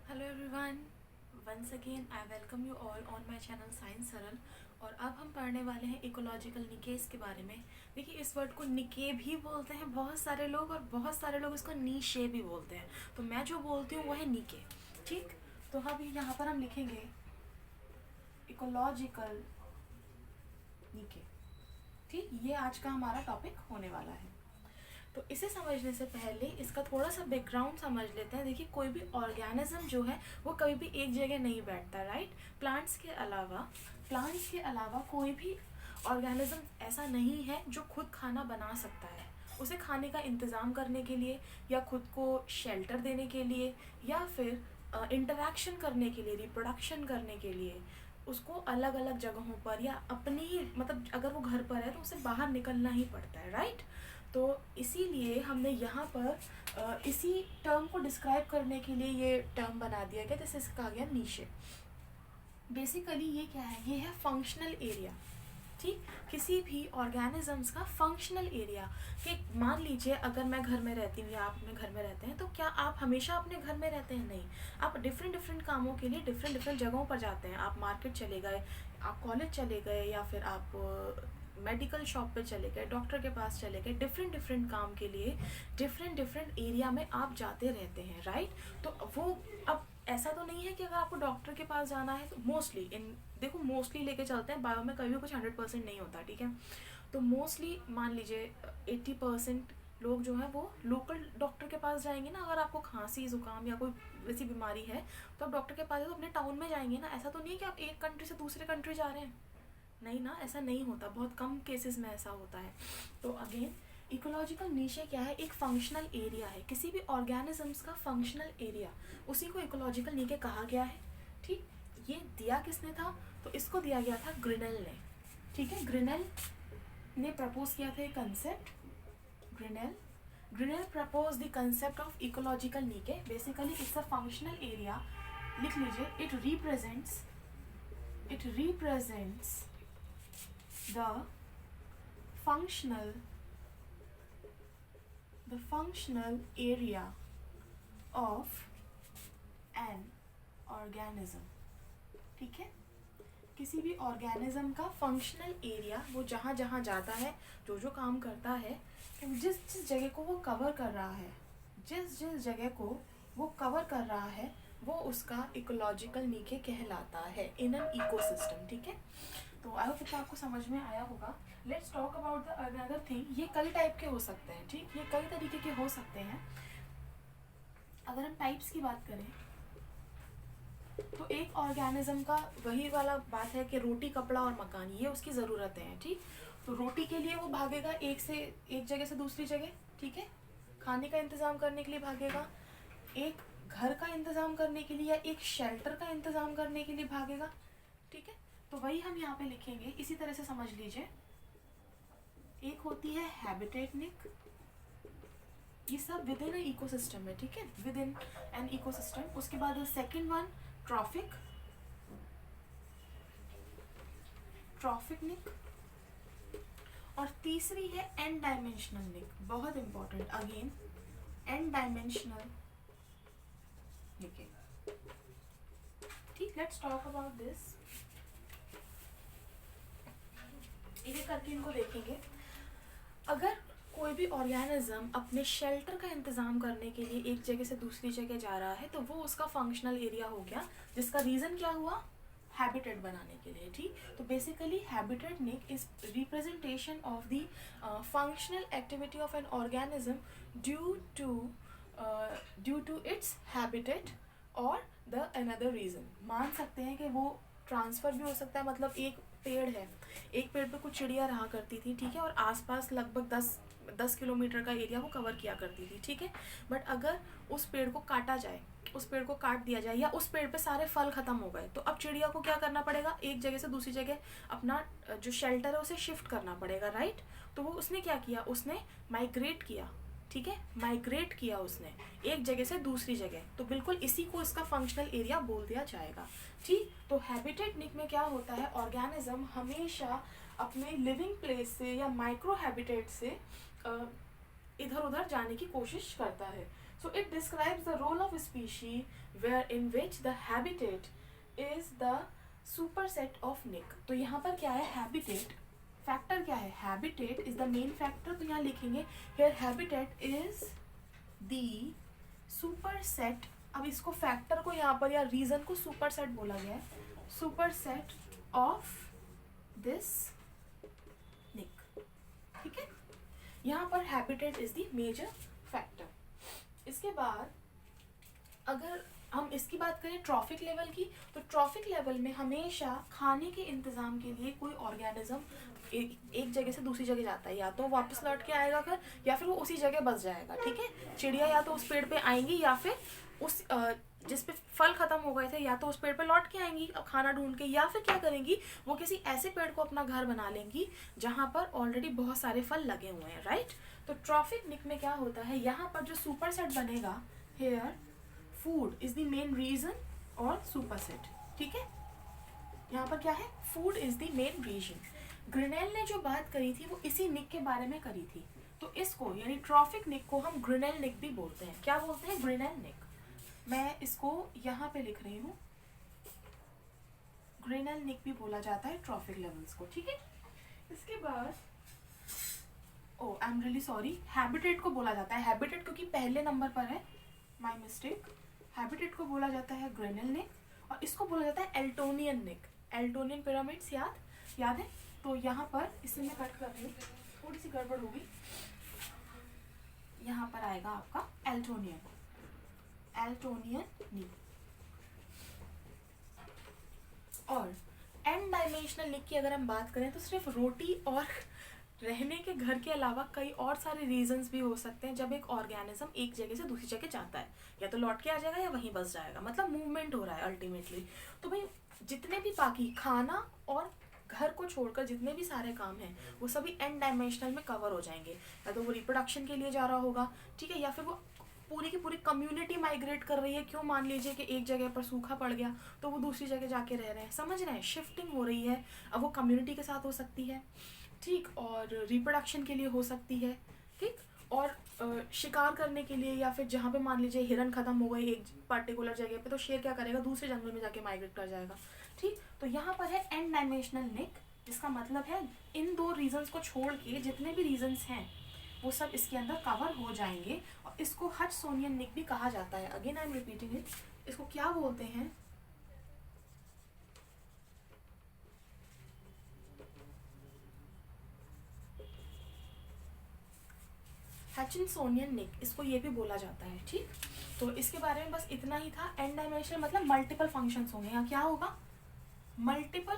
Hello everyone, once again I welcome you all on my channel Science Saral. और अब हम पढ़ने वाले हैं इकोलॉजिकल निकेस के बारे में। देखिए, इस वर्ड को निके भी बोलते हैं बहुत सारे लोग, और बहुत सारे लोग इसको नीशे भी बोलते हैं। तो मैं जो बोलती हूँ वो है निके। ठीक, तो अब यहाँ पर हम लिखेंगे इकोलॉजिकल निके। ठीक, ये आज का हमारा टॉपिक होने वाला है। तो इसे समझने से पहले इसका थोड़ा सा बैकग्राउंड समझ लेते हैं। देखिए, कोई भी ऑर्गेनिज्म जो है वो कभी भी एक जगह नहीं बैठता, राइट। प्लांट्स के अलावा कोई भी ऑर्गेनिज्म ऐसा नहीं है जो खुद खाना बना सकता है। उसे खाने का इंतज़ाम करने के लिए, या खुद को शेल्टर देने के लिए, या फिर इंटरैक्शन करने के लिए, रिप्रोडक्शन करने के लिए उसको अलग अलग जगहों पर, या अपनी ही मतलब अगर वो घर पर है तो उसे बाहर निकलना ही पड़ता है, राइट। तो इसीलिए हमने यहाँ पर इसी टर्म को डिस्क्राइब करने के लिए ये टर्म बना दिया गया, जैसे इसका कहा गया नीशे। बेसिकली ये क्या है? ये है फंक्शनल एरिया। ठीक, किसी भी ऑर्गेनिजम्स का फंक्शनल एरिया। कि मान लीजिए अगर मैं घर में रहती हूँ या आप अपने घर में रहते हैं, तो क्या आप हमेशा अपने घर में रहते हैं? नहीं, आप डिफरेंट डिफरेंट कामों के लिए डिफरेंट डिफरेंट जगहों पर जाते हैं। आप मार्केट चले गए, आप कॉलेज चले गए, या फिर आप मेडिकल शॉप पे चले गए, डॉक्टर के पास चले गए। डिफरेंट डिफरेंट काम के लिए डिफरेंट डिफरेंट एरिया में आप जाते रहते हैं, राइट। तो वो अब ऐसा तो नहीं है कि अगर आपको डॉक्टर के पास जाना है तो मोस्टली देखो मोस्टली लेके चलते हैं, बायो में कभी भी कुछ 100% नहीं होता, ठीक है। तो मोस्टली मान लीजिए 80% लोग जो हैं वो लोकल डॉक्टर के पास जाएंगे ना। अगर आपको खांसी जुकाम या कोई वैसी बीमारी है तो आप डॉक्टर के पास तो अपने टाउन में जाएंगे ना। ऐसा तो नहीं है कि आप एक कंट्री से दूसरे कंट्री जा रहे हैं, नहीं ना, ऐसा नहीं होता। बहुत कम केसेस में ऐसा होता है। तो अगेन, इकोलॉजिकल नीशे क्या है? एक फंक्शनल एरिया है, किसी भी ऑर्गेनिजम्स का फंक्शनल एरिया, उसी को इकोलॉजिकल नीचे कहा गया है। ठीक, ये दिया किसने था? तो इसको दिया गया था ग्रिनेल ने। ठीक है, ग्रिनेल ने प्रपोज किया था concept. Grinnell propose the concept of ecological niche. Basically it's a functional area. लिख लीजिए, it represents the functional area of an organism। ठीक है, किसी भी ऑर्गेनिज्म का फंक्शनल एरिया, वो जहाँ जहाँ जाता है, जो जो काम करता है, जिस जिस जगह को वो कवर कर रहा है, जिस जिस जगह को वो कवर कर रहा है, वो उसका इकोलॉजिकल नीचे कहलाता है इन एन इकोसिस्टम। ठीक है, तो आई होप इतना आपको समझ में आया होगा। Let's talk about the another thing. ये कई टाइप के हो सकते हैं, ठीक, ये कई तरीके के हो सकते हैं। अगर हम टाइप्स की बात करें तो एक ऑर्गेनिज्म का वही वाला बात है कि रोटी, कपड़ा और मकान, ये उसकी ज़रूरतें हैं। ठीक, तो रोटी के लिए वो भागेगा एक जगह से दूसरी जगह, ठीक है। खाने का इंतज़ाम करने के लिए भागेगा, एक घर का इंतज़ाम करने के लिए, या एक शेल्टर का इंतज़ाम करने के लिए भागेगा। ठीक है, तो वही हम यहाँ पे लिखेंगे, इसी तरह से समझ लीजिए। एक होती है हैबिटेट निक, ये सब विद इन इकोसिस्टम है, ठीक है, विद इन एन इकोसिस्टम। उसके बाद सेकंड वन ट्रॉफिक निक, और तीसरी है एन डायमेंशनल निक। बहुत इंपॉर्टेंट, अगेन एन डायमेंशनल निक। ठीक, लेट्स टॉक अबाउट दिस। एक करके इनको देखेंगे। अगर कोई भी ऑर्गेनिज्म अपने शेल्टर का इंतज़ाम करने के लिए एक जगह से दूसरी जगह जा रहा है, तो वो उसका फंक्शनल एरिया हो गया, जिसका रीज़न क्या हुआ? हैबिटेट बनाने के लिए। ठीक, तो basically habitat niche is representation of the functional activity of an organism due to its habitat और द अनदर रीज़न। मान सकते हैं कि वो ट्रांसफ़र भी हो सकता है। मतलब एक पेड़ है, एक पेड़ पे कुछ चिड़िया रहा करती थी, ठीक है, और आसपास लगभग 10 किलोमीटर का एरिया वो कवर किया करती थी, ठीक है। बट अगर उस पेड़ को काटा जाए, उस पेड़ को काट दिया जाए, या उस पेड़ पे सारे फल खत्म हो गए, तो अब चिड़िया को क्या करना पड़ेगा? एक जगह से दूसरी जगह अपना जो शेल्टर है उसे शिफ्ट करना पड़ेगा, राइट। तो वो उसने क्या किया? उसने माइग्रेट किया, ठीक है, माइग्रेट किया उसने एक जगह से दूसरी जगह। तो बिल्कुल इसी को इसका फंक्शनल एरिया बोल दिया जाएगा। ठीक, तो हैबिटेट निक में क्या होता है? ऑर्गेनिज्म हमेशा अपने लिविंग प्लेस से या माइक्रो हैबिटेट से इधर उधर जाने की कोशिश करता है। So it describes the role of a species where in which the habitat is the superset of nick. तो यहाँ पर क्या है, habitat फैक्टर क्या है, habitat is the main factor, तो यहाँ लिखेंगे here habitat is the superset. अब इसको फैक्टर को यहाँ पर या रीजन को सुपरसेट बोला गया है, सुपरसेट ऑफ दिस निक, ठीक है। यहाँ पर habitat is the major factor. इसके बाद अगर हम इसकी बात करें ट्रॉफिक लेवल की, तो ट्रॉफिक लेवल में हमेशा खाने के इंतज़ाम के लिए कोई ऑर्गेनिज्म एक जगह से दूसरी जगह जाता है, या तो वापस लौट के आएगा घर, या फिर वो उसी जगह बस जाएगा, ठीक है। चिड़िया या तो उस पेड़ पे आएंगी, या फिर उस जिस पे फल खत्म हो गए थे, या तो उस पेड़ पे लौट के आएंगी खाना ढूंढ के, या फिर क्या करेंगी, वो किसी ऐसे पेड़ को अपना घर बना लेंगी जहाँ पर ऑलरेडी बहुत सारे फल लगे हुए हैं, राइट। तो ट्रॉफिक निक में क्या होता है, यहाँ पर जो सुपरसेट बनेगा, here food is the main reason और सुपरसेट, ठीक है। यहाँ पर क्या है, food is the main reason. Grinnell ने जो बात करी थी वो इसी निक के बारे में करी थी, तो इसको यानी ट्रॉफिक निक को हम ग्रिनेल निक भी बोलते हैं। क्या बोलते हैं, ग्रिनेल निक। मैं इसको यहाँ पे लिख रही हूँ, ग्रिनेल निक भी बोला जाता है ट्रॉफिक लेवल्स को, ठीक है। इसके बाद I am really sorry, habitat को बोला जाता है, हैबिटेट क्योंकि पहले नंबर पर है, माय मिस्टेक। हैबिटेट को बोला जाता है ग्रिनेल निक, और इसको बोला जाता है एल्टोनियन निक। एल्टोनियन पिरामिड्स याद है, तो यहाँ पर इसे मैं कट कर रही हूँ, थोड़ी सी गड़बड़ होगी, यहाँ पर आएगा आपका एल्टोनियन निक। और एन डायमेंशनल निक की अगर हम बात करें तो सिर्फ रोटी और रहने के घर के अलावा कई और सारे रीजंस भी हो सकते हैं जब एक ऑर्गेनिज्म एक जगह से दूसरी जगह जाता है, या तो लौट के आ जाएगा या वहीं बस जाएगा, मतलब मूवमेंट हो रहा है अल्टीमेटली। तो भाई जितने भी बाकी खाना और घर को छोड़कर जितने भी सारे काम हैं वो सभी एन डायमेंशनल में कवर हो जाएंगे, या तो वो रिप्रोडक्शन के लिए जा रहा होगा, ठीक है, या फिर वो पूरी की पूरी कम्युनिटी माइग्रेट कर रही है। क्यों, मान लीजिए कि एक जगह पर सूखा पड़ गया तो वो दूसरी जगह जाके रह रहे हैं, समझ रहे हैं, शिफ्टिंग हो रही है। अब वो कम्युनिटी के साथ हो सकती है, ठीक, और रिप्रोडक्शन के लिए हो सकती है, ठीक, और शिकार करने के लिए, या फिर जहाँ पे मान लीजिए हिरन खत्म हो गए एक पर्टिकुलर जगह पे, तो शेर क्या करेगा, दूसरे जंगल में जाके माइग्रेट कर जाएगा, ठीक। तो यहाँ पर है एन डायमेंशनल निक, जिसका मतलब है इन दो रीजंस को छोड़ के जितने भी रीजंस हैं वो सब इसके अंदर कवर हो जाएंगे, और इसको हचसोनियन निक भी कहा जाता है। Again I am repeating it, इसको क्या बोलते हैं, हचिनसोनियन निक, इसको ये भी बोला जाता है, ठीक। तो इसके बारे में बस इतना ही था। एन डायमेंशनल मतलब मल्टीपल फंक्शंस होंगे, यहाँ क्या होगा, multiple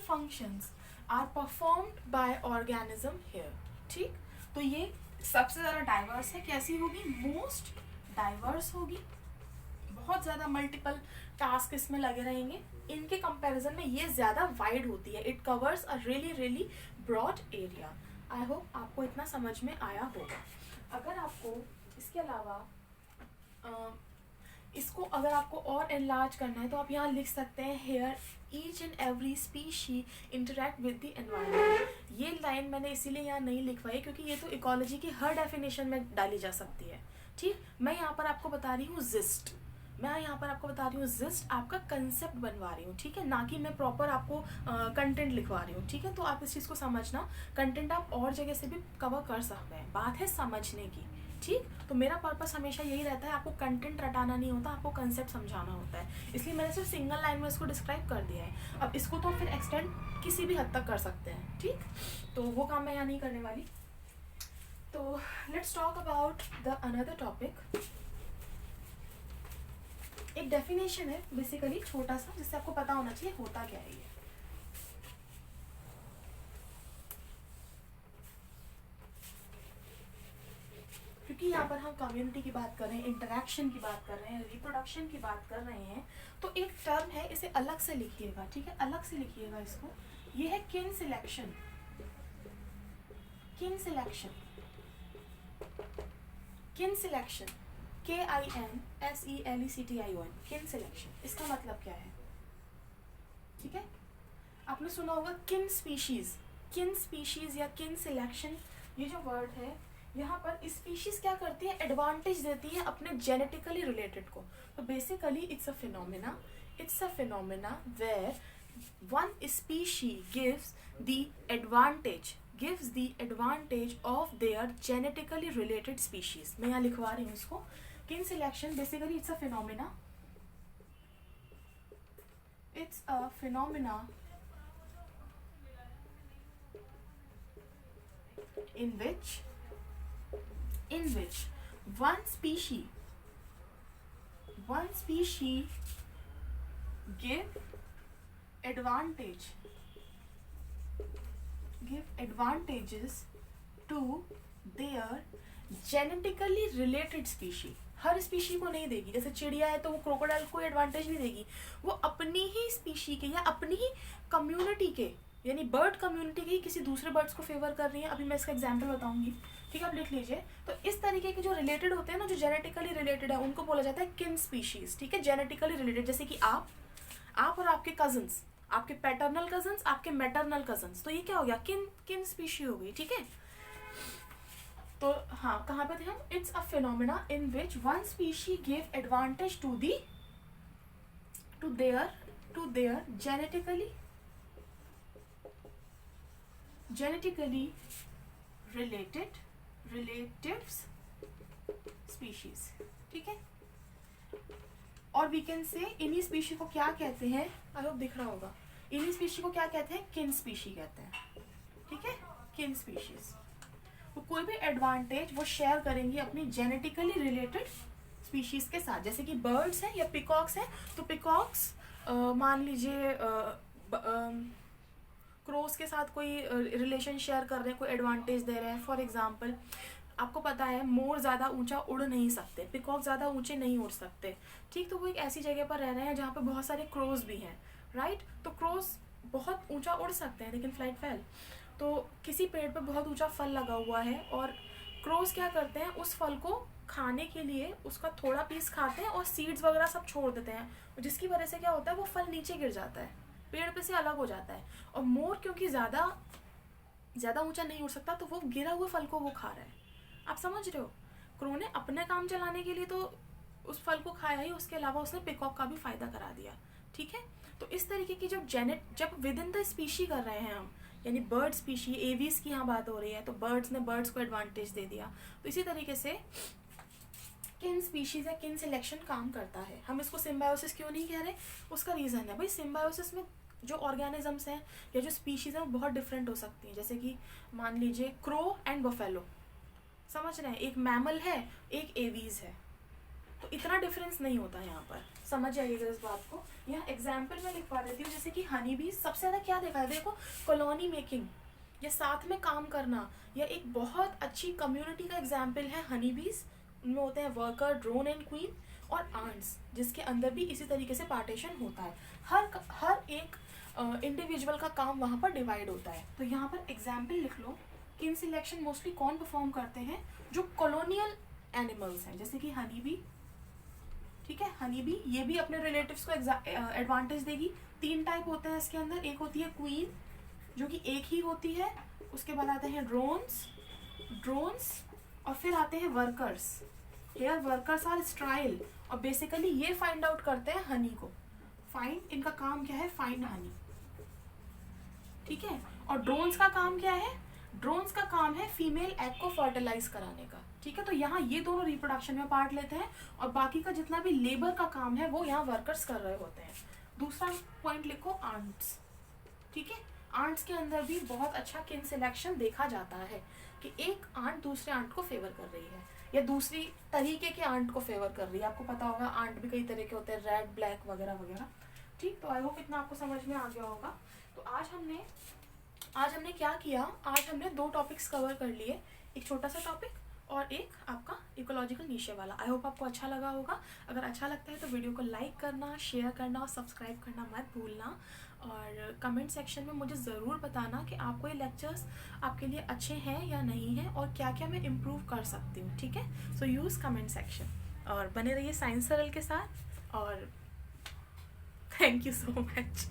functions are performed by organism here, ठीक। तो ये सबसे ज़्यादा डाइवर्स है, कैसी होगी, मोस्ट डाइवर्स होगी, बहुत ज़्यादा मल्टीपल टास्क इसमें लगे रहेंगे। इनके कंपैरिजन में ये ज़्यादा वाइड होती है, it covers a really broad area. I hope आपको इतना समझ में आया होगा। अगर आपको इसके अलावा इसको अगर आपको और एनलार्ज करना है तो आप यहाँ लिख सकते हैं, here each and every species interact with the environment. ये लाइन मैंने इसीलिए यहाँ नहीं लिखवाई क्योंकि ये तो इकोलॉजी की हर डेफिनेशन में डाली जा सकती है, ठीक। मैं यहाँ पर आपको बता रही हूँ जिस्ट, आपका कंसेप्ट बनवा रही हूँ, ठीक है, ना कि मैं प्रॉपर आपको कंटेंट लिखवा रही हूँ, ठीक है। तो आप इस चीज़ को समझना, कंटेंट आप और जगह से भी कवर कर सकते हैं, बात है समझने की, ठीक। तो मेरा पर्पस हमेशा यही रहता है, आपको कंटेंट रटाना नहीं होता, आपको कंसेप्ट समझाना होता है, इसलिए मैंने सिर्फ सिंगल लाइन में इसको डिस्क्राइब कर दिया है। अब इसको तो फिर एक्सटेंड किसी भी हद तक कर सकते हैं, ठीक। तो वो काम मैं यहाँ नहीं करने वाली। तो let's talk about the another topic. एक डेफिनेशन है बेसिकली छोटा सा, जिससे आपको पता होना चाहिए होता क्या है ये। क्योंकि यहाँ पर हम कम्युनिटी की बात कर रहे हैं, इंटरेक्शन की बात कर रहे हैं, रिप्रोडक्शन की बात कर रहे हैं, तो एक टर्म है, इसे अलग से लिखिएगा, ठीक है, अलग से लिखिएगा इसको। ये है किन सिलेक्शन, किन सिलेक्शन, किन सिलेक्शन, KINSELECTION, किन सिलेक्शन। इसका मतलब क्या है, ठीक है। आपने सुना होगा किन स्पीशीज या किन सिलेक्शन ये जो वर्ड है यहाँ पर स्पीशीज क्या करती है, एडवांटेज देती है अपने जेनेटिकली रिलेटेड को। तो basically it's a phenomena where one species gives the advantage of their genetically related species. मैं यहाँ लिखवा रही हूँ इसको। Kin selection basically it's a phenomena in which one species give advantages to their genetically related species। Her species को नहीं देगी, जैसे चिड़िया है तो वो क्रोकोडाइल को एडवांटेज नहीं देगी, वो अपनी ही स्पीशी के या अपनी ही कम्युनिटी के यानी बर्ड कम्युनिटी के ही किसी दूसरे बर्ड्स को फेवर कर रही है। अभी मैं इसका एग्जांपल बताऊंगी, ठीक है, आप लिख लीजिए। तो इस तरीके के जो रिलेटेड होते हैं ना, जो जेनेटिकली रिलेटेड है, उनको बोला जाता है किन स्पीशीज, ठीक है, जेनेटिकली रिलेटेड। जैसे कि आप और आपके कजन्स, आपके पैटर्नल कजन्स, आपके मैटरनल कजन्स, तो ये क्या हो गया, किन स्पीशी हो गई, ठीक है। तो हाँ, कहाँ पे थे हम, it's a phenomena in which one species give advantage to their genetically relatives species, ठीक है। और वी कैन से इन्हीं स्पीशी को क्या कहते हैं, आई होप दिख रहा होगा, इन्हीं स्पीशी को क्या कहते हैं, किन स्पीशी कहते हैं, ठीक है, किन स्पीशीज। तो कोई भी एडवांटेज वो शेयर करेंगी अपनी जेनेटिकली रिलेटेड स्पीशीज के साथ। जैसे कि बर्ड्स हैं या पिकॉक्स हैं, तो पिकॉक्स मान लीजिए क्रोस के साथ कोई रिलेशन शेयर कर रहे हैं, कोई एडवांटेज दे रहे हैं। फॉर एग्जांपल आपको पता है मोर ज़्यादा ऊंचा उड़ नहीं सकते, पिकॉक ज़्यादा ऊंचे नहीं उड़ सकते, ठीक। तो वो एक ऐसी जगह पर रह रहे हैं जहाँ पे बहुत सारे क्रोज भी हैं, राइट। तो क्रोज बहुत ऊंचा उड़ सकते हैं लेकिन फ्लाइट फेल। तो किसी पेड़ पे बहुत ऊंचा फल लगा हुआ है और क्रोज क्या करते हैं, उस फल को खाने के लिए उसका थोड़ा पीस खाते हैं और सीड्स वगैरह सब छोड़ देते हैं, जिसकी वजह से क्या होता है, वो फल नीचे गिर जाता है, पेड़ पे से अलग हो जाता है। और मोर क्योंकि ज़्यादा ऊंचा नहीं उड़ सकता, तो वो गिरा हुए फल को वो खा रहा है। आप समझ रहे हो, क्रो ने अपने काम चलाने के लिए तो उस फल को खाया ही, उसके अलावा उसने पिकॉक का भी फायदा करा दिया, ठीक है। तो इस तरीके की जब विद इन द स्पीशी कर रहे हैं हम, यानी बर्ड स्पीशी, एवीज की यहाँ बात हो रही है, तो बर्ड्स ने बर्ड्स को एडवांटेज दे दिया। तो इसी तरीके से किन स्पीशीज या किन सिलेक्शन काम करता है। हम इसको सिम्बायोसिस क्यों नहीं कह रहे, उसका रीज़न है भाई, सिम्बायोसिस में जो ऑर्गेनिजम्स हैं या जो स्पीशीज हैं वो बहुत डिफरेंट हो सकती हैं। जैसे कि मान लीजिए क्रो एंड बफेलो, समझ रहे हैं, एक मैमल है एक एवीज है, तो इतना डिफरेंस नहीं होता है यहाँ पर, समझ जाइएगा इस बात को। यहाँ एग्जाम्पल में लिखवा देती हूँ, जैसे कि हनी बी सबसे ज़्यादा क्या देखा है, देखो कॉलोनी मेकिंग या साथ में काम करना, या एक बहुत अच्छी कम्युनिटी का एग्जाम्पल है हनी बीज। उनमें होते हैं वर्कर, ड्रोन एंड क्वीन, और आंट्स, जिसके अंदर भी इसी तरीके से पार्टीशन होता है। हर एक इंडिविजुअल का काम वहाँ पर डिवाइड होता है। तो यहाँ पर एग्जाम्पल लिख लो, किन सिलेक्शन मोस्टली कौन परफॉर्म करते हैं, जो कॉलोनियल एनिमल्स हैं, जैसे कि हनी बी, ठीक है। हनी बी ये भी अपने रिलेटिव्स को एडवांटेज देगी। 3 टाइप होते हैं इसके अंदर, एक होती है क्वीन जो कि एक ही होती है, उसके बाद आते हैं ड्रोन्स और फिर आते हैं workers. Here workers are sterile, और बेसिकली ये फाइंड आउट करते हैं हनी को, इनका काम क्या है, फाइंड हनी, ठीक है। और ड्रोन्स का काम क्या है, ड्रोन्स का काम है फीमेल एग को फर्टिलाइज कराने का, ठीक है। तो यहाँ ये दोनों रिप्रोडक्शन में पार्ट लेते हैं, और बाकी का जितना भी लेबर का काम है वो यहाँ वर्कर्स कर रहे होते हैं। दूसरा पॉइंट लिखो, आंट्स, ठीक है। आंट्स के अंदर भी बहुत अच्छा किन सिलेक्शन देखा जाता है कि एक आंट दूसरे आंट को फेवर कर रही है या दूसरी तरीके के आंट को फेवर कर रही है। आपको पता होगा आंट भी कई तरह के होते हैं, रेड, ब्लैक वगैरह वगैरह, ठीक। तो आई होप इतना आपको समझ में आ गया होगा। तो आज हमने क्या किया, आज हमने 2 टॉपिक्स कवर कर लिए, एक छोटा सा टॉपिक और एक आपका इकोलॉजिकल नीचे वाला। आई होप आपको अच्छा लगा होगा। अगर अच्छा लगता है तो वीडियो को लाइक करना, शेयर करना और सब्सक्राइब करना मत भूलना। और कमेंट सेक्शन में मुझे ज़रूर बताना कि आपको ये लेक्चर्स आपके लिए अच्छे हैं या नहीं हैं, और क्या क्या मैं इम्प्रूव कर सकती हूँ, ठीक है। सो यूज़ कमेंट सेक्शन, और बने रहिए साइंस सरल के साथ, और थैंक यू सो मच।